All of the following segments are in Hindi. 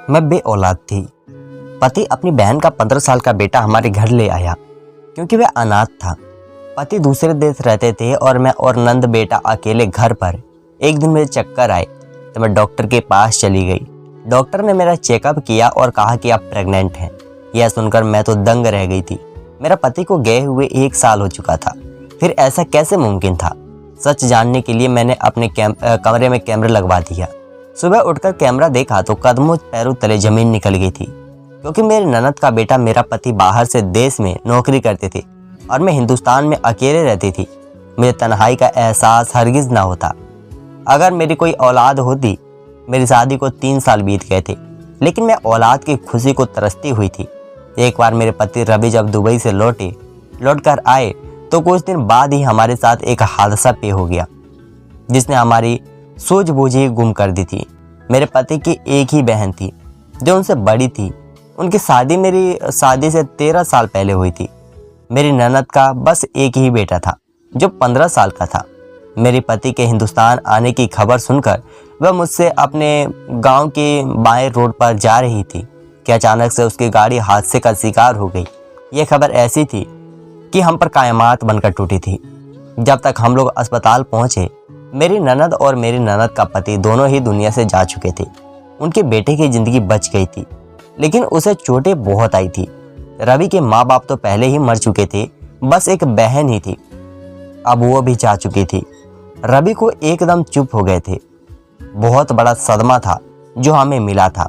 मैं बे औलाद थी। पति अपनी बहन का 15 साल का बेटा हमारे घर ले आया क्योंकि वह अनाथ था। पति दूसरे देश रहते थे और मैं और नंद बेटा अकेले घर पर। एक दिन मेरे चक्कर आए तो मैं डॉक्टर के पास चली गई। डॉक्टर ने मेरा चेकअप किया और कहा कि आप प्रेग्नेंट हैं। यह सुनकर मैं तो दंग रह गई थी। मेरा पति को गए हुए 1 साल हो चुका था, फिर ऐसा कैसे मुमकिन था। सच जानने के लिए मैंने अपने कमरे में कैमरा लगवा दिया। सुबह उठकर कैमरा देखा तो कदमों पैरों तले जमीन निकल गई थी, क्योंकि मेरे ननद का बेटा मेरा पति बाहर से देश में नौकरी करते थे और मैं हिंदुस्तान में अकेले रहती थी। मुझे तन्हाई का एहसास हरगिज ना होता। अगर मेरी कोई औलाद होती। मेरी शादी को 3 साल बीत गए थे, लेकिन मैं औलाद की खुशी को तरसती हुई थी। एक बार मेरे पति रवि जब दुबई से लौट कर आए तो कुछ दिन बाद ही हमारे साथ एक हादसा पेश हो गया, जिसने हमारी सूझबूझ ही गुम कर दी थी। मेरे पति की एक ही बहन थी जो उनसे बड़ी थी। उनकी शादी मेरी शादी से 13 साल पहले हुई थी। मेरी ननद का बस एक ही बेटा था जो 15 साल का था। मेरे पति के हिंदुस्तान आने की खबर सुनकर वह मुझसे अपने गांव के बाएं रोड पर जा रही थी कि अचानक से उसकी गाड़ी हादसे का शिकार हो गई। यह खबर ऐसी थी कि हम पर कायमात बनकर टूटी थी। जब तक हम लोग अस्पताल पहुंचे, मेरी ननद और मेरी ननद का पति दोनों ही दुनिया से जा चुके थे। उनके बेटे की जिंदगी बच गई थी, लेकिन उसे चोटें बहुत आई थी। रवि के माँ बाप तो पहले ही मर चुके थे, बस एक बहन ही थी, अब वो भी जा चुकी थी। रवि को एकदम चुप हो गए थे। बहुत बड़ा सदमा था जो हमें मिला था।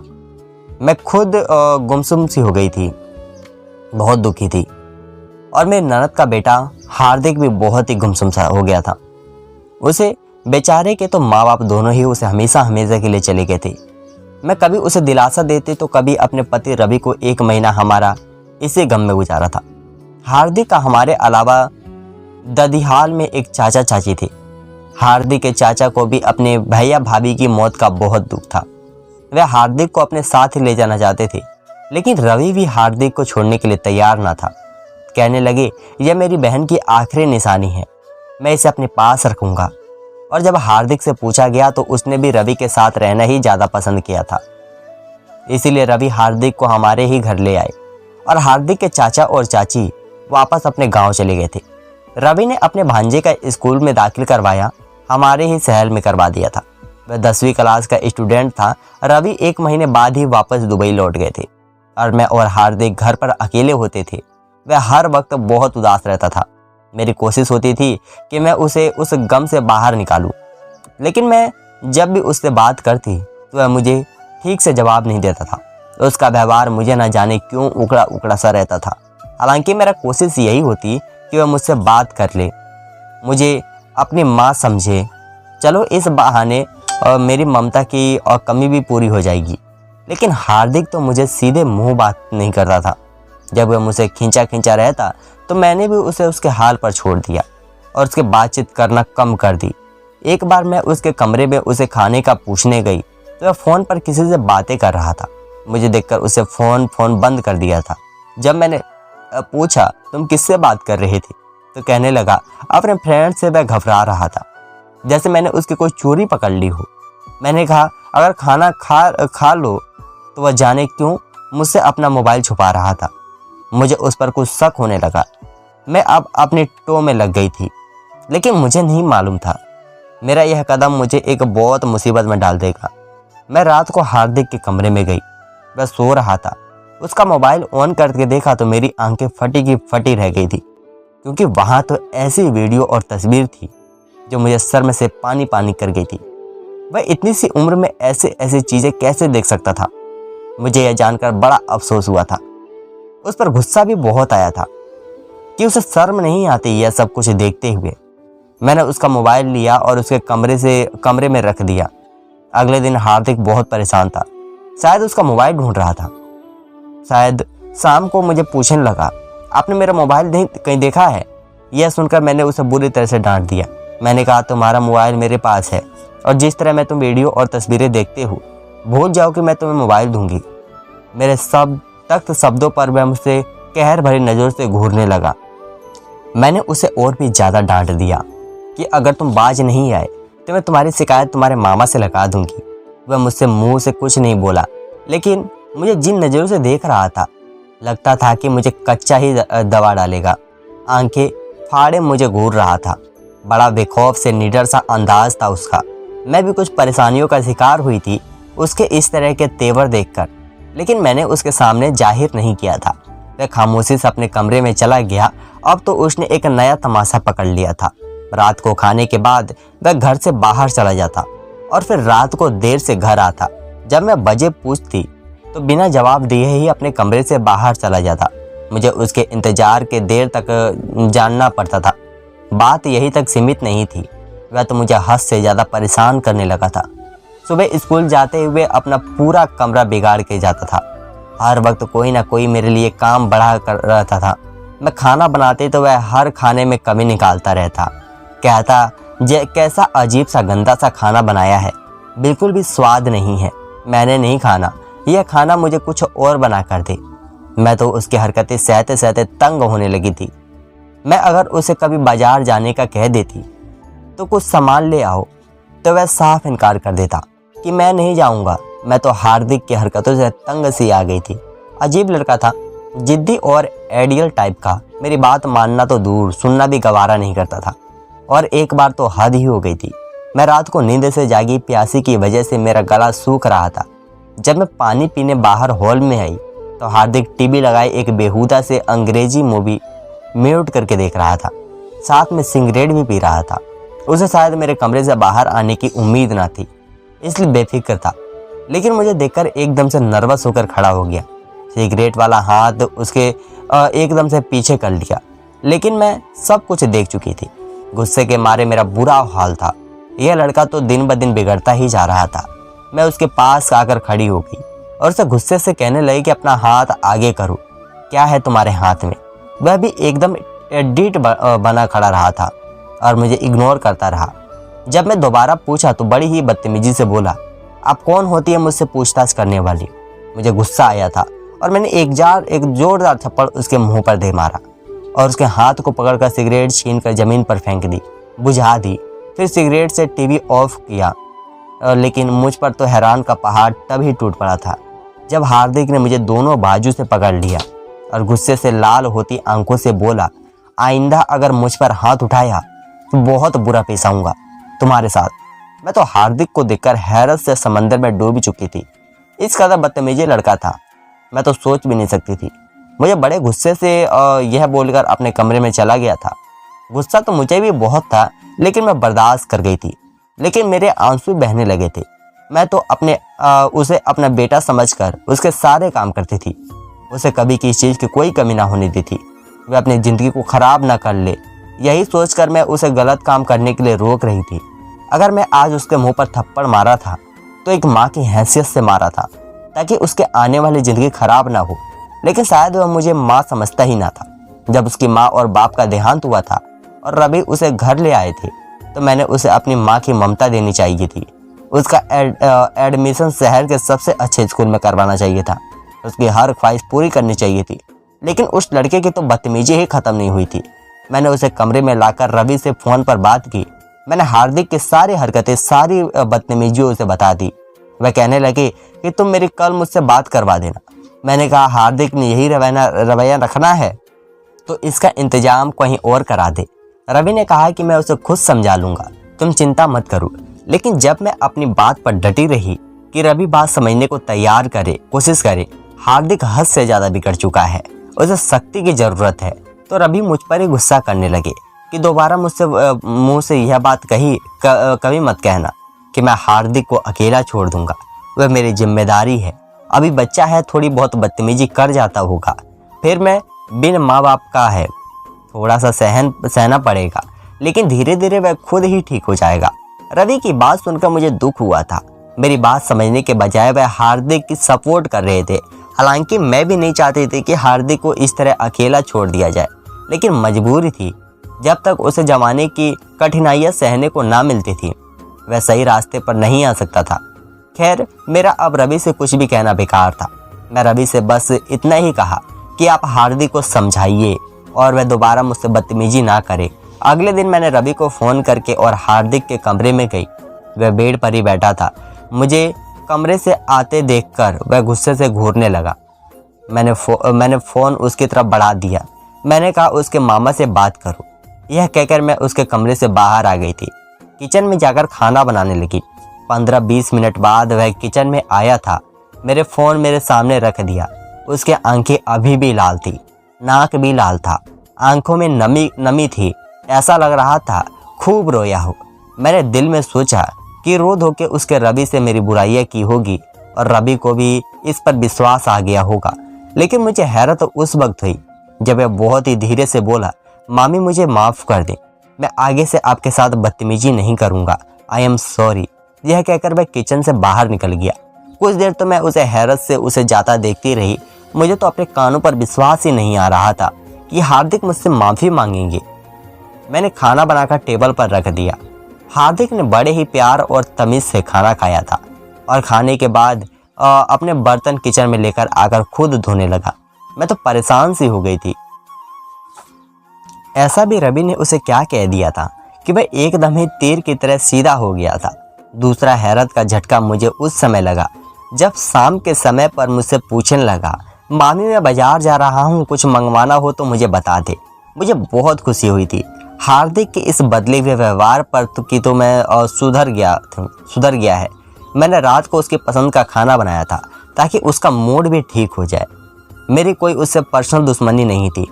मैं खुद गुमसुम सी हो गई थी, बहुत दुखी थी। और मेरी ननद का बेटा हार्दिक भी बहुत ही गुमसुम सा हो गया था। उसे बेचारे के तो माँ बाप दोनों ही उसे हमेशा हमेशा के लिए चले गए थे। मैं कभी उसे दिलासा देती तो कभी अपने पति रवि को 1 महीना हमारा इसी गम में गुजारा था। हार्दिक का हमारे अलावा ददिहाल में एक चाचा चाची थे। हार्दिक के चाचा को भी अपने भैया भाभी की मौत का बहुत दुख था। वे हार्दिक को अपने साथ ही ले जाना चाहते थे, लेकिन रवि भी हार्दिक को छोड़ने के लिए तैयार ना था। कहने लगे, यह मेरी बहन की आखिरी निशानी है, मैं इसे अपने पास रखूंगा। और जब हार्दिक से पूछा गया तो उसने भी रवि के साथ रहना ही ज़्यादा पसंद किया था। इसीलिए रवि हार्दिक को हमारे ही घर ले आए और हार्दिक के चाचा और चाची वापस अपने गांव चले गए थे। रवि ने अपने भांजे का स्कूल में दाखिल करवाया, हमारे ही शहर में करवा दिया था। वह 10वीं क्लास का स्टूडेंट था। रवि 1 महीने बाद ही वापस दुबई लौट गए थे और मैं और हार्दिक घर पर अकेले होते थे। वह हर वक्त बहुत उदास रहता था। मेरी कोशिश होती थी कि मैं उसे उस गम से बाहर निकालूं, लेकिन मैं जब भी उससे बात करती तो वह मुझे ठीक से जवाब नहीं देता था। उसका व्यवहार मुझे न जाने क्यों उकड़ा उकड़ा सा रहता था। हालांकि मेरा कोशिश यही होती कि वह मुझसे बात कर ले, मुझे अपनी माँ समझे। चलो इस बहाने मेरी ममता की और कमी भी पूरी हो जाएगी। लेकिन हार्दिक तो मुझे सीधे मुंह बात नहीं करता था। जब वह मुझसे खींचा खींचा रहता तो मैंने भी उसे उसके हाल पर छोड़ दिया और उसके बातचीत करना कम कर दी। एक बार मैं उसके कमरे में उसे खाने का पूछने गई तो वह फ़ोन पर किसी से बातें कर रहा था। मुझे देखकर उसे फ़ोन बंद कर दिया था। जब मैंने पूछा तुम किससे बात कर रहे थे तो कहने लगा अपने फ्रेंड से। वह घबरा रहा था, जैसे मैंने उसकी कोई चोरी पकड़ ली हो। मैंने कहा अगर खाना खा लो तो वह जाने क्यों मुझसे अपना मोबाइल छुपा रहा था। मुझे उस पर कुछ शक होने लगा। मैं अब अपनी टो में लग गई थी, लेकिन मुझे नहीं मालूम था मेरा यह कदम मुझे एक बहुत मुसीबत में डाल देगा। मैं रात को हार्दिक के कमरे में गई। वह सो रहा था। उसका मोबाइल ऑन करके देखा तो मेरी आंखें फटी की फटी रह गई थी, क्योंकि वहाँ तो ऐसी वीडियो और तस्वीर थी जो मुझे सर में से पानी पानी कर गई थी। वह इतनी सी उम्र में ऐसे ऐसी चीज़ें कैसे देख सकता था। मुझे यह जानकर बड़ा अफसोस हुआ था। उस पर गुस्सा भी बहुत आया था कि उसे शर्म नहीं आती यह सब कुछ देखते हुए। मैंने उसका मोबाइल लिया और उसके कमरे में रख दिया। अगले दिन हार्दिक बहुत परेशान था। शायद उसका मोबाइल ढूंढ रहा था। शायद शाम को मुझे पूछने लगा आपने मेरा मोबाइल कहीं देखा है। यह सुनकर मैंने उसे बुरी तरह से डांट दिया। मैंने कहा तुम्हारा मोबाइल मेरे पास है और जिस तरह मैं तुम वीडियो और तस्वीरें देखते हो भूल जाओ कि मैं तुम्हें मोबाइल दूंगी। मेरे सब तख्त शब्दों पर वह मुझसे कहर भरी नज़रों से घूरने लगा। मैंने उसे और भी ज़्यादा डांट दिया कि अगर तुम बाज नहीं आए तो मैं तुम्हारी शिकायत तुम्हारे मामा से लगा दूंगी। वह मुझसे मुंह से कुछ नहीं बोला, लेकिन मुझे जिन नज़रों से देख रहा था लगता था कि मुझे कच्चा ही दबा डालेगा। आंखें फाड़े मुझे घूर रहा था। बड़ा बेखौफ से निडर सा अंदाज था उसका। मैं भी कुछ परेशानियों का शिकार हुई थी उसके इस तरह के तेवर देखकर, लेकिन मैंने उसके सामने जाहिर नहीं किया था। वह खामोशी से अपने कमरे में चला गया। अब तो उसने एक नया तमाशा पकड़ लिया था। रात को खाने के बाद वह घर से बाहर चला जाता और फिर रात को देर से घर आता। जब मैं वजह पूछती तो बिना जवाब दिए ही अपने कमरे से बाहर चला जाता। मुझे उसके इंतजार के देर तक जानना पड़ता था। बात यही तक सीमित नहीं थी, वह तो मुझे हद से ज़्यादा परेशान करने लगा था। सुबह स्कूल जाते हुए अपना पूरा कमरा बिगाड़ के जाता था। हर वक्त कोई ना कोई मेरे लिए काम बढ़ा कर रहता था। मैं खाना बनाते तो वह हर खाने में कमी निकालता रहता। कहता कैसा अजीब सा गंदा सा खाना बनाया है, बिल्कुल भी स्वाद नहीं है, मैंने नहीं खाना, यह खाना मुझे कुछ और बना कर दे। मैं तो उसकी हरकतें सहते सहते तंग होने लगी थी। मैं अगर उसे कभी बाजार जाने का कह देती तो कुछ सामान ले आओ, तो वह साफ इनकार कर देता कि मैं नहीं जाऊंगा। मैं तो हार्दिक की हरकतों से तंग सी आ गई थी। अजीब लड़का था, जिद्दी और आइडियल टाइप का। मेरी बात मानना तो दूर, सुनना भी गवारा नहीं करता था। और एक बार तो हद ही हो गई थी। मैं रात को नींद से जागी प्यासी की वजह से मेरा गला सूख रहा था। जब मैं पानी पीने बाहर हॉल में आई तो हार्दिक टीवी लगाए एक बेहुदा से अंग्रेजी मूवी म्यूट करके देख रहा था। साथ में सिगरेट भी पी रहा था। उसे शायद मेरे कमरे से बाहर आने की उम्मीद ना थी, इसलिए बेफिक्र था। लेकिन मुझे देखकर एकदम से नर्वस होकर खड़ा हो गया। सिगरेट वाला हाथ उसके एकदम से पीछे कर लिया। लेकिन मैं सब कुछ देख चुकी थी। गुस्से के मारे मेरा बुरा हाल था। यह लड़का तो दिन ब दिन बिगड़ता ही जा रहा था। मैं उसके पास आकर खड़ी हो गई और उसे गुस्से से कहने लगी कि अपना हाथ आगे करो, क्या है तुम्हारे हाथ में। वह भी एकदम एडिट बना खड़ा रहा था और मुझे इग्नोर करता रहा। जब मैं दोबारा पूछा तो बड़ी ही बदतमीजी से बोला, आप कौन होती है मुझसे पूछताछ करने वाली। मुझे गुस्सा आया था और मैंने एक जोरदार थप्पड़ उसके मुंह पर दे मारा और उसके हाथ को पकड़कर सिगरेट छीनकर जमीन पर फेंक दी, बुझा दी। फिर सिगरेट से टीवी ऑफ किया। लेकिन मुझ पर तो हैरान का पहाड़ तब ही टूट पड़ा था जब हार्दिक ने मुझे दोनों बाजू से पकड़ लिया और गुस्से से लाल होती आंखों से बोला, आइंदा अगर मुझ पर हाथ उठाया तो बहुत बुरा पेश आऊंगा तुम्हारे साथ। मैं तो हार्दिक को देखकर हैरत से समंदर में डूब चुकी थी। इस कदर बदतमीजी लड़का था, मैं तो सोच भी नहीं सकती थी। मुझे बड़े गुस्से से यह बोलकर अपने कमरे में चला गया था। गुस्सा तो मुझे भी बहुत था, लेकिन मैं बर्दाश्त कर गई थी। लेकिन मेरे आंसू बहने लगे थे। मैं तो उसे अपना बेटा समझकर उसके सारे काम करती थी। उसे कभी किसी चीज़ की कोई कमी ना होने दी थी। वह अपनी ज़िंदगी को ख़राब ना कर ले, यही सोचकर मैं उसे गलत काम करने के लिए रोक रही थी। अगर मैं आज उसके मुंह पर थप्पड़ मारा था तो एक माँ की हैसियत से मारा था, ताकि उसके आने वाली ज़िंदगी ख़राब ना हो। लेकिन शायद वह मुझे माँ समझता ही ना था। जब उसकी माँ और बाप का देहांत हुआ था और रवि उसे घर ले आए थे तो मैंने उसे अपनी माँ की ममता देनी चाहिए थी। उसका एडमिशन शहर के सबसे अच्छे स्कूल में करवाना चाहिए था। उसकी हर ख्वाहिश पूरी करनी चाहिए थी। लेकिन उस लड़के की तो बदतमीजी ही ख़त्म नहीं हुई थी। मैंने उसे कमरे में लाकर रवि से फ़ोन पर बात की। मैंने हार्दिक की सारी हरकतें, सारी बदतमीजियों उसे बता दी। वह कहने लगे कि तुम मेरी कल मुझसे बात करवा देना। मैंने कहा, हार्दिक ने यही रवैया रखना है तो इसका इंतजाम कहीं और करा दे। रवि ने कहा कि मैं उसे खुद समझा लूँगा, तुम चिंता मत करो। लेकिन जब मैं अपनी बात पर डटी रही कि रवि बात समझने को तैयार कोशिश करे, हार्दिक हद से ज़्यादा बिगड़ चुका है, उसे सख्ती की ज़रूरत है, तो रवि मुझ पर ही गुस्सा करने लगे कि दोबारा मुझसे मुँह से यह बात कभी मत कहना कि मैं हार्दिक को अकेला छोड़ दूंगा। वह मेरी जिम्मेदारी है। अभी बच्चा है, थोड़ी बहुत बदतमीजी कर जाता होगा, फिर मैं बिन माँ बाप का है, थोड़ा सा सहना पड़ेगा, लेकिन धीरे धीरे वह खुद ही ठीक हो जाएगा। रवि की बात सुनकर मुझे दुख हुआ था। मेरी बात समझने के बजाय वह हार्दिक की सपोर्ट कर रहे थे। हालांकि मैं भी नहीं चाहती थी कि हार्दिक को इस तरह अकेला छोड़ दिया जाए, लेकिन मजबूरी थी। जब तक उसे जमाने की कठिनाइयाँ सहने को ना मिलती थी वह सही रास्ते पर नहीं आ सकता था। खैर, मेरा अब रवि से कुछ भी कहना बेकार था। मैं रवि से बस इतना ही कहा कि आप हार्दिक को समझाइए और वह दोबारा मुझसे बदतमीजी ना करे। अगले दिन मैंने रवि को फ़ोन करके और हार्दिक के कमरे में गई। वह बेड पर ही बैठा था। मुझे कमरे से आते देखकर वह गुस्से से घूरने लगा। मैंने फ़ोन उसकी तरफ बढ़ा दिया। मैंने कहा उसके मामा से बात करो। यह कहकर मैं उसके कमरे से बाहर आ गई थी। किचन में जाकर खाना बनाने लगी। 15-20 मिनट बाद वह किचन में आया था। मेरे फ़ोन मेरे सामने रख दिया। उसके आंखें अभी भी लाल थी, नाक भी लाल था, आंखों में नमी थी। ऐसा लग रहा था खूब रोया हो। मैंने दिल में सोचा कि रो धो के उसके रवि से मेरी बुराइयां की होगी और रवि को भी इस पर विश्वास आ गया होगा। लेकिन मुझे हैरत उस वक्त हुई जब वह बहुत ही धीरे से बोला, मामी मुझे माफ़ कर दें, मैं आगे से आपके साथ बदतमीजी नहीं करूँगा, आई एम सॉरी। यह कहकर वह किचन से बाहर निकल गया। कुछ देर तो मैं उसे हैरत से उसे जाता देखती रही। मुझे तो अपने कानों पर विश्वास ही नहीं आ रहा था कि हार्दिक मुझसे माफ़ी मांगेंगे। मैंने खाना बनाकर टेबल पर रख दिया। हार्दिक ने बड़े ही प्यार और तमीज़ से खाना खाया था और खाने के बाद अपने बर्तन किचन में लेकर आकर खुद धोने लगा। मैं तो परेशान सी हो गई थी। ऐसा भी रवि ने उसे क्या कह दिया था कि वह एकदम ही तीर की तरह सीधा हो गया था। दूसरा हैरत का झटका मुझे उस समय लगा जब शाम के समय पर मुझसे पूछने लगा, मामी मैं बाजार जा रहा हूँ, कुछ मंगवाना हो तो मुझे बता दे। मुझे बहुत खुशी हुई थी। हार्दिक के इस बदले हुए व्यवहार पर तो मैं सुधर गया है। मैंने रात को उसकी पसंद का खाना बनाया था ताकि उसका मूड भी ठीक हो जाए। मेरी कोई उससे पर्सनल दुश्मनी नहीं थी।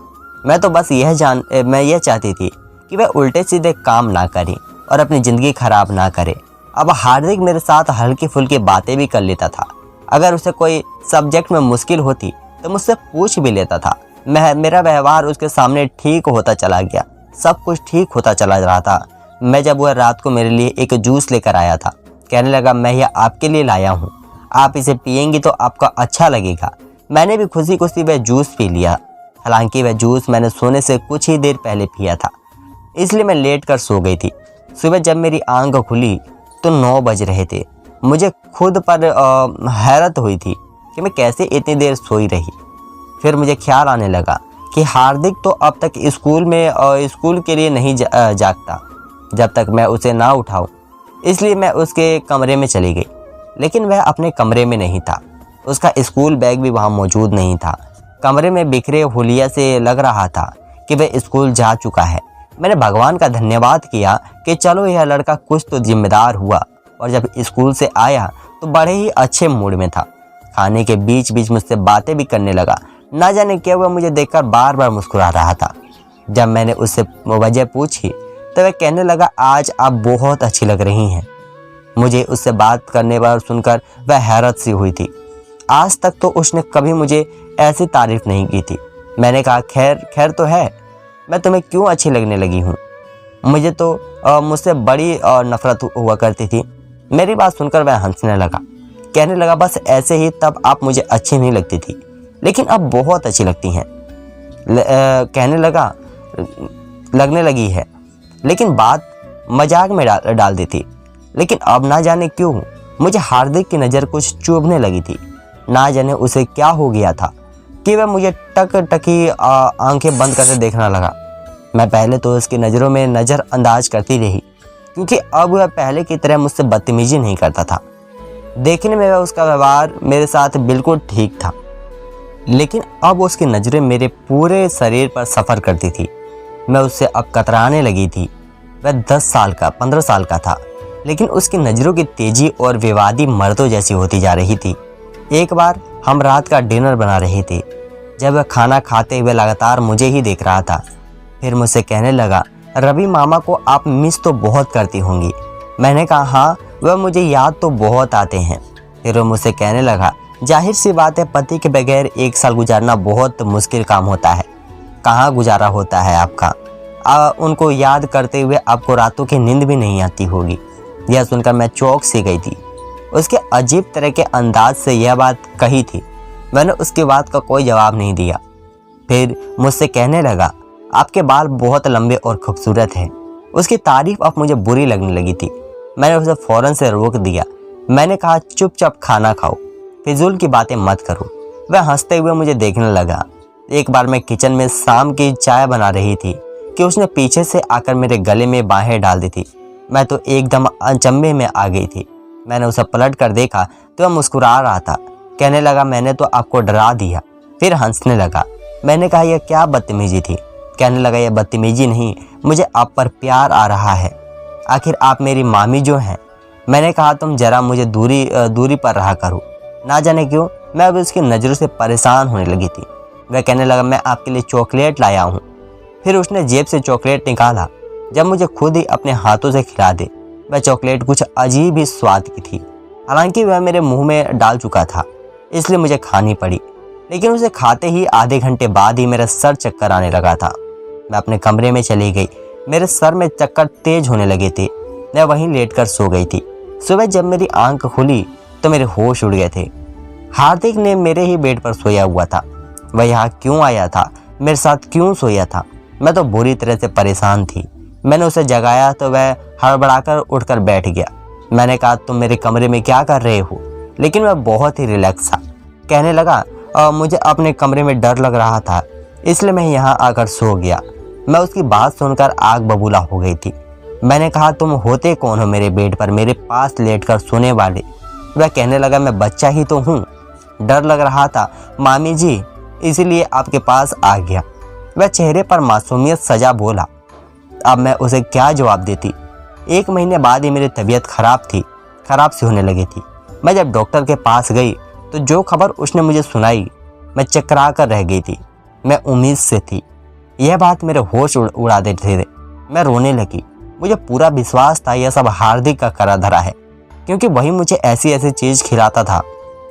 मैं तो बस मैं यह चाहती थी कि वह उल्टे सीधे काम ना करे और अपनी ज़िंदगी खराब ना करे। अब हार्दिक मेरे साथ हल्की फुल्की बातें भी कर लेता था। अगर उसे कोई सब्जेक्ट में मुश्किल होती तो मुझसे पूछ भी लेता था। मेरा व्यवहार उसके सामने ठीक होता चला गया। सब कुछ ठीक होता चला रहा था। मैं जब वह रात को मेरे लिए एक जूस लेकर आया था, कहने लगा, मैं यह आपके लिए लाया हूँ, आप इसे पियेंगी तो आपका अच्छा लगेगा। मैंने भी खुशी खुशी वह जूस पी लिया। हालांकि वह जूस मैंने सोने से कुछ ही देर पहले पिया था, इसलिए मैं लेट कर सो गई थी। सुबह जब मेरी आंख खुली तो 9 बज रहे थे। मुझे खुद पर हैरत हुई थी कि मैं कैसे इतनी देर सोई रही। फिर मुझे ख्याल आने लगा कि हार्दिक तो अब तक स्कूल के लिए नहीं जागता जब तक मैं उसे ना उठाऊं। इसलिए मैं उसके कमरे में चली गई, लेकिन वह अपने कमरे में नहीं था। उसका स्कूल बैग भी वहाँ मौजूद नहीं था। कमरे में बिखरे हुलिया से लग रहा था कि वह स्कूल जा चुका है। मैंने भगवान का धन्यवाद किया कि चलो यह लड़का कुछ तो जिम्मेदार हुआ, और जब स्कूल से आया तो बड़े ही अच्छे मूड में था। खाने के बीच बीच मुझसे बातें भी करने लगा। ना जाने क्या वह मुझे देखकर बार बार मुस्कुरा रहा था। जब मैंने उससे वजह पूछी तो वह कहने लगा, आज आप बहुत अच्छी लग रही हैं। मुझे उससे बात करने पर सुनकर वह हैरत सी हुई थी। आज तक तो उसने कभी मुझे ऐसी तारीफ नहीं की थी। मैंने कहा, खैर तो है, मैं तुम्हें क्यों अच्छी लगने लगी हूँ? मुझे तो मुझसे बड़ी नफरत हुआ करती थी। मेरी बात सुनकर वह हंसने लगा, कहने लगा, बस ऐसे ही तब आप मुझे अच्छी नहीं लगती थी, लेकिन अब बहुत अच्छी लगती हैं। कहने लगा लगने लगी है, लेकिन बात मजाक में डाल दी थी। लेकिन अब ना जाने क्यों मुझे हार्दिक की नज़र कुछ चुभने लगी थी। ना जाने उसे क्या हो गया था कि वह मुझे टकी आंखें बंद करके देखने लगा। मैं पहले तो उसकी नज़रों में नज़रअंदाज करती रही, क्योंकि अब वह पहले की तरह मुझसे बदतमीजी नहीं करता था। देखने में वह उसका व्यवहार मेरे साथ बिल्कुल ठीक था, लेकिन अब उसकी नज़रें मेरे पूरे शरीर पर सफ़र करती थी। मैं उससे अब कतराने लगी थी। वह 10 साल का 15 साल का था, लेकिन उसकी नज़रों की तेज़ी और विवादी मर्दों जैसी होती जा रही थी। एक बार हम रात का डिनर बना रहे थे, जब वह खाना खाते हुए लगातार मुझे ही देख रहा था। फिर मुझसे कहने लगा, रवि मामा को आप मिस तो बहुत करती होंगी। मैंने कहा, हाँ, वह मुझे याद तो बहुत आते हैं। फिर वह मुझसे कहने लगा, जाहिर सी बात है, पति के बगैर 1 साल गुजारना बहुत मुश्किल काम होता है। कहाँ गुजारा होता है आपका? उनको याद करते हुए आपको रातों की नींद भी नहीं आती होगी। यह सुनकर मैं चौंक सी गई थी। उसके अजीब तरह के अंदाज से यह बात कही थी। मैंने उसकी बात का कोई जवाब नहीं दिया। फिर मुझसे कहने लगा, आपके बाल बहुत लंबे और खूबसूरत हैं। उसकी तारीफ अब मुझे बुरी लगने लगी थी। मैंने उसे फ़ौरन से रोक दिया। मैंने कहा, चुपचाप खाना खाओ, फिजूल की बातें मत करो। वह हंसते हुए मुझे देखने लगा। एक बार मैं किचन में शाम की चाय बना रही थी कि उसने पीछे से आकर मेरे गले में बाहें डाल दी थी। मैं तो एकदम अचंभे में आ गई थी। मैंने उसे पलट कर देखा तो वह मुस्कुरा रहा था। कहने लगा, मैंने तो आपको डरा दिया। फिर हंसने लगा। मैंने कहा, यह क्या बदतमीजी थी? कहने लगा, यह बदतमीजी नहीं, मुझे आप पर प्यार आ रहा है। आखिर आप मेरी मामी जो हैं। मैंने कहा, तुम जरा मुझे दूरी पर रहा करो। ना जाने क्यों मैं अब उसकी नज़रों से परेशान होने लगी थी। वह कहने लगा, मैं आपके लिए चॉकलेट लाया हूँ। फिर उसने जेब से चॉकलेट निकाला। जब मुझे खुद ही अपने हाथों से खिला दे। वह चॉकलेट कुछ अजीब ही स्वाद की थी। हालांकि वह मेरे मुंह में डाल चुका था, इसलिए मुझे खानी पड़ी। लेकिन उसे खाते ही आधे घंटे बाद ही मेरा सर चक्कर आने लगा था। मैं अपने कमरे में चली गई। मेरे सर में चक्कर तेज होने लगे थे। मैं वहीं लेटकर सो गई थी। सुबह जब मेरी आंख खुली तो मेरे होश उड़ गए थे। हार्दिक ने मेरे ही बेड पर सोया हुआ था। वह यहाँ क्यों आया था? मेरे साथ क्यों सोया था? मैं तो बुरी तरह से परेशान थी। मैंने उसे जगाया तो वह हड़बड़ाकर उठकर बैठ गया। मैंने कहा, तुम मेरे कमरे में क्या कर रहे हो? लेकिन वह बहुत ही रिलैक्स था। कहने लगा, मुझे अपने कमरे में डर लग रहा था, इसलिए मैं यहाँ आकर सो गया। मैं उसकी बात सुनकर आग बबूला हो गई थी। मैंने कहा, तुम होते कौन हो मेरे बेड पर मेरे पास लेटकर सोने वाले? वह कहने लगा, मैं बच्चा ही तो हूँ, डर लग रहा था मामी जी, इसीलिए आपके पास आ गया। वह चेहरे पर मासूमियत सजा बोला। अब मैं उसे क्या जवाब देती? 1 महीने बाद ही मेरी तबीयत खराब सी होने लगी थी। मैं जब डॉक्टर के पास गई तो जो खबर उसने मुझे सुनाई, मैं चकरा कर रह गई थी। मैं उम्मीद से थी। यह बात मेरे होश उड़ा देते थे। मैं रोने लगी। मुझे पूरा विश्वास था यह सब हार्दिक का करा धरा है, क्योंकि वही मुझे ऐसी ऐसी चीज़ खिलाता था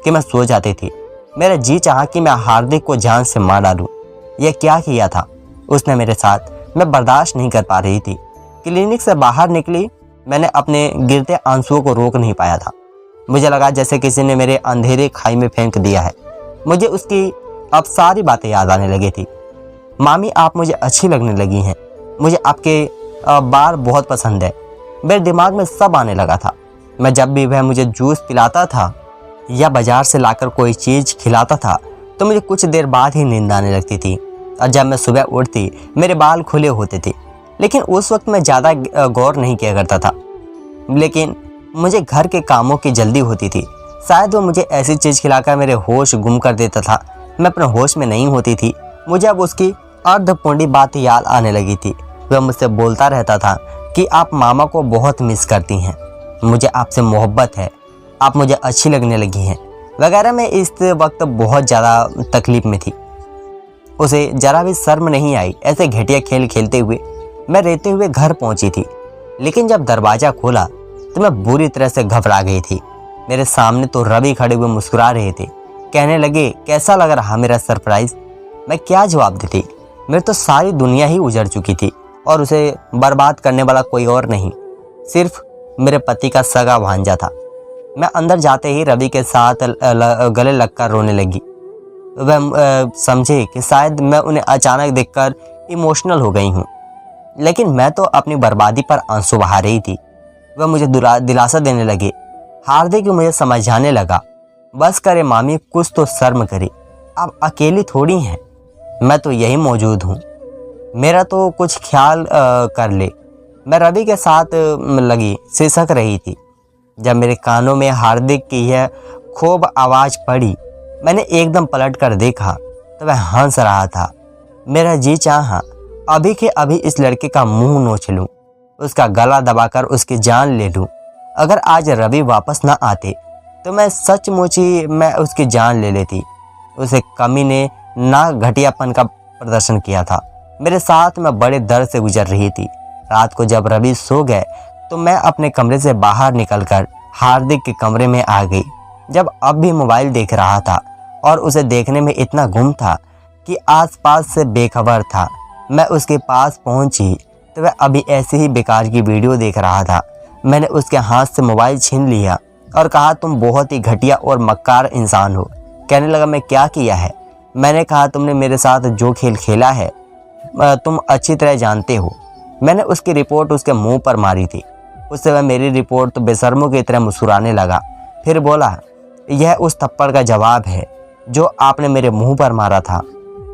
कि मैं सो जाती थी। मेरा जी चाहा कि मैं हार्दिक को जान से मार डालूं। यह क्या किया था उसने मेरे साथ? मैं बर्दाश्त नहीं कर पा रही थी। क्लिनिक से बाहर निकली, मैंने अपने गिरते आंसुओं को रोक नहीं पाया था। मुझे लगा जैसे किसी ने मेरे अंधेरे खाई में फेंक दिया है। मुझे उसकी अब सारी बातें याद आने लगी थी। मामी, आप मुझे अच्छी लगने लगी हैं। मुझे आपके बार बहुत पसंद है। मेरे दिमाग में सब आने लगा था। मैं जब भी वह मुझे जूस पिलाता था या बाजार से लाकर कोई चीज़ खिलाता था तो मुझे कुछ देर बाद ही नींद आने लगती थी। और जब मैं सुबह उठती मेरे बाल खुले होते थे। लेकिन उस वक्त मैं ज़्यादा गौर नहीं किया करता था। लेकिन मुझे घर के कामों की जल्दी होती थी। शायद वो मुझे ऐसी चीज़ खिलाकर मेरे होश गुम कर देता था। मैं अपने होश में नहीं होती थी। मुझे अब उसकी अर्धपूर्णी बात याद आने लगी थी। वह मुझसे बोलता रहता था कि आप मामा को बहुत मिस करती हैं, मुझे आपसे मोहब्बत है, आप मुझे अच्छी लगने लगी हैं वगैरह। मैं इस वक्त बहुत ज़्यादा तकलीफ़ में थी। उसे ज़रा भी शर्म नहीं आई। ऐसे घटिया खेल खेलते हुए मैं रहते हुए घर पहुंची थी। लेकिन जब दरवाज़ा खोला तो मैं बुरी तरह से घबरा गई थी। मेरे सामने तो रवि खड़े हुए मुस्कुरा रहे थे। कहने लगे, कैसा लग रहा मेरा सरप्राइज़? मैं क्या जवाब देती? मेरी तो सारी दुनिया ही उजड़ चुकी थी और उसे बर्बाद करने वाला कोई और नहीं, सिर्फ मेरे पति का सगा भांजा था। मैं अंदर जाते ही रवि के साथ गले लगकर रोने लगी। वह समझे कि शायद मैं उन्हें अचानक देखकर इमोशनल हो गई हूँ। लेकिन मैं तो अपनी बर्बादी पर आंसू बहा रही थी। वह मुझे दिलासा देने लगे। हार्दिक मुझे समझाने लगा, बस करे मामी, कुछ तो शर्म करे, आप अकेली थोड़ी हैं, मैं तो यही मौजूद हूँ, मेरा तो कुछ ख्याल कर ले। मैं रवि के साथ लगी सिसक रही थी। जब मेरे कानों में हार्दिक की यह खूब आवाज़ पड़ी, मैंने एकदम पलट कर देखा तो वह हंस रहा था। मेरा जी चाहा अभी के अभी इस लड़के का मुंह नोच लूं, उसका गला दबाकर उसकी जान ले लूं। अगर आज रवि वापस ना आते तो मैं सचमुच ही मैं उसकी जान ले लेती। उसे कमी ने ना घटियापन का प्रदर्शन किया था। मेरे साथ मैं बड़े दर्द से गुजर रही थी। रात को जब रवि सो गए तो मैं अपने कमरे से बाहर निकलकर हार्दिक के कमरे में आ गई। जब अब भी मोबाइल देख रहा था और उसे देखने में इतना गुम था कि आसपास से बेखबर था। मैं उसके पास पहुंची तो वह अभी ऐसे ही बेकार की वीडियो देख रहा था। मैंने उसके हाथ से मोबाइल छीन लिया और कहा, तुम बहुत ही घटिया और मक्कार इंसान हो। कहने लगा, मैं क्या किया है? मैंने कहा, तुमने मेरे साथ जो खेल खेला है तुम अच्छी तरह जानते हो। मैंने उसकी रिपोर्ट उसके मुंह पर मारी थी। उससे वह मेरी रिपोर्ट तो बेशर्मों की तरह मुस्कुराने लगा। फिर बोला, यह उस थप्पड़ का जवाब है जो आपने मेरे मुंह पर मारा था।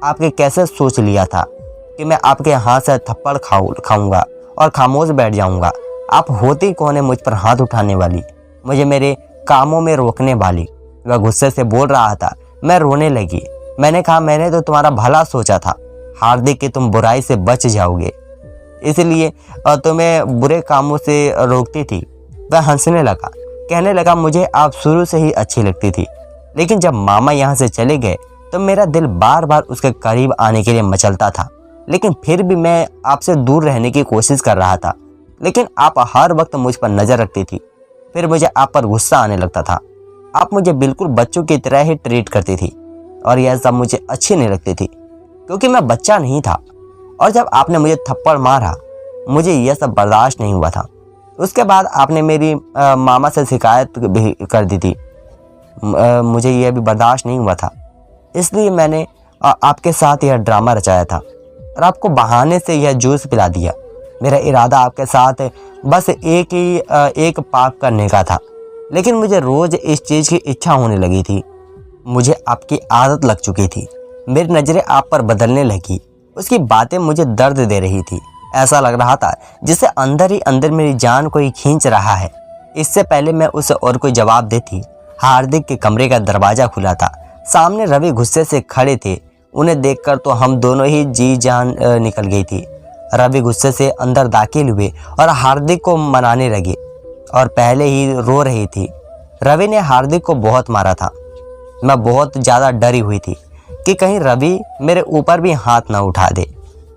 आपने कैसे सोच लिया था कि मैं आपके हाथ से थप्पड़ खाऊंगा और खामोश बैठ जाऊंगा? आप होती कौन है मुझ पर हाथ उठाने वाली? मुझे मेरे कामों में रोकने वाली। वह गुस्से से बोल रहा था। मैं रोने लगी। मैंने कहा, मैंने तो तुम्हारा भला सोचा था हार्दिक कि तुम बुराई से बच जाओगे, इसलिए तुम्हें बुरे कामों से रोकती थी। वह हंसने लगा, कहने लगा, मुझे आप शुरू से ही अच्छी लगती थी, लेकिन जब मामा यहाँ से चले गए तो मेरा दिल बार बार उसके करीब आने के लिए मचलता था, लेकिन फिर भी मैं आपसे दूर रहने की कोशिश कर रहा था। लेकिन आप हर वक्त मुझ पर नज़र रखती थी। फिर मुझे आप पर गुस्सा आने लगता था। आप मुझे बिल्कुल बच्चों की तरह ही ट्रीट करती थी और यह सब मुझे अच्छी नहीं लगती थी, क्योंकि मैं बच्चा नहीं था। और जब आपने मुझे थप्पड़ मारा, मुझे यह सब बर्दाश्त नहीं हुआ था। उसके बाद आपने मेरी मामा से शिकायत भी कर दी थी। मुझे यह भी बर्दाश्त नहीं हुआ था, इसलिए मैंने आपके साथ यह ड्रामा रचाया था और आपको बहाने से यह जूस पिला दिया। मेरा इरादा आपके साथ बस एक पाप करने का था, लेकिन मुझे रोज़ इस चीज़ की इच्छा होने लगी थी। मुझे आपकी आदत लग चुकी थी। मेरी नज़रें आप पर बदलने लगी। उसकी बातें मुझे दर्द दे रही थी। ऐसा लग रहा था जिससे अंदर ही अंदर मेरी जान कोई खींच रहा है। इससे पहले मैं उसे और कोई जवाब देती, हार्दिक के कमरे का दरवाज़ा खुला था। सामने रवि गुस्से से खड़े थे। उन्हें देखकर तो हम दोनों ही जी जान निकल गई थी। रवि गुस्से से अंदर दाखिल हुए और हार्दिक को मनाने लगे और पहले ही रो रही थी। रवि ने हार्दिक को बहुत मारा था। मैं बहुत ज़्यादा डरी हुई थी कि कहीं रवि मेरे ऊपर भी हाथ ना उठा दे।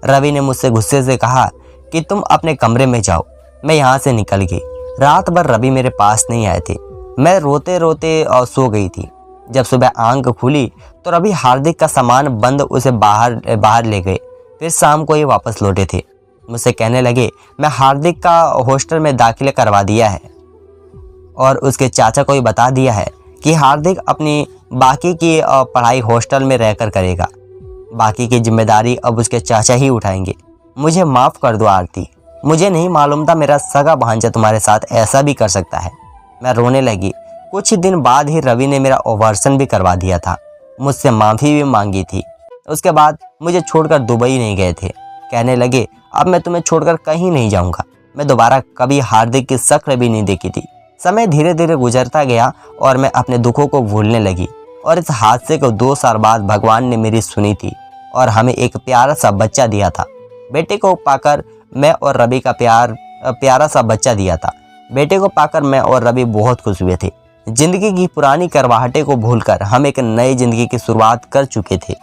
रवि ने मुझसे गुस्से से कहा कि तुम अपने कमरे में जाओ। मैं यहाँ से निकल गई। रात भर रवि मेरे पास नहीं आए थे। मैं रोते रोते सो गई थी। जब सुबह आंख खुली तो रवि हार्दिक का सामान बंद उसे बाहर ले गए। फिर शाम को ये वापस लौटे थे। मुझसे कहने लगे, मैं हार्दिक का हॉस्टल में दाखिला करवा दिया है और उसके चाचा को भी बता दिया है कि हार्दिक अपनी बाकी की पढ़ाई हॉस्टल में रहकर करेगा। बाकी की जिम्मेदारी अब उसके चाचा ही उठाएंगे। मुझे माफ़ कर दो आरती, मुझे नहीं मालूम था मेरा सगा भांजा तुम्हारे साथ ऐसा भी कर सकता है। मैं रोने लगी। कुछ दिन बाद ही रवि ने मेरा ऑपरेशन भी करवा दिया था। मुझसे माफ़ी भी मांगी थी। उसके बाद मुझे छोड़कर दुबई नहीं गए थे। कहने लगे, अब मैं तुम्हें छोड़कर कहीं नहीं जाऊंगा। मैं दोबारा कभी हार्दिक की शक्ल भी नहीं देखी थी। समय धीरे धीरे गुजरता गया और मैं अपने दुखों को भूलने लगी। और इस हादसे को 2 साल बाद भगवान ने मेरी सुनी थी और हमें एक प्यारा सा बच्चा दिया था। बेटे को पाकर मैं और रवि का प्यारा सा बच्चा दिया था। बेटे को पाकर मैं और रवि बहुत खुश हुए थे। जिंदगी की पुरानी करवाहटें को भूलकर हम एक नई जिंदगी की शुरुआत कर चुके थे।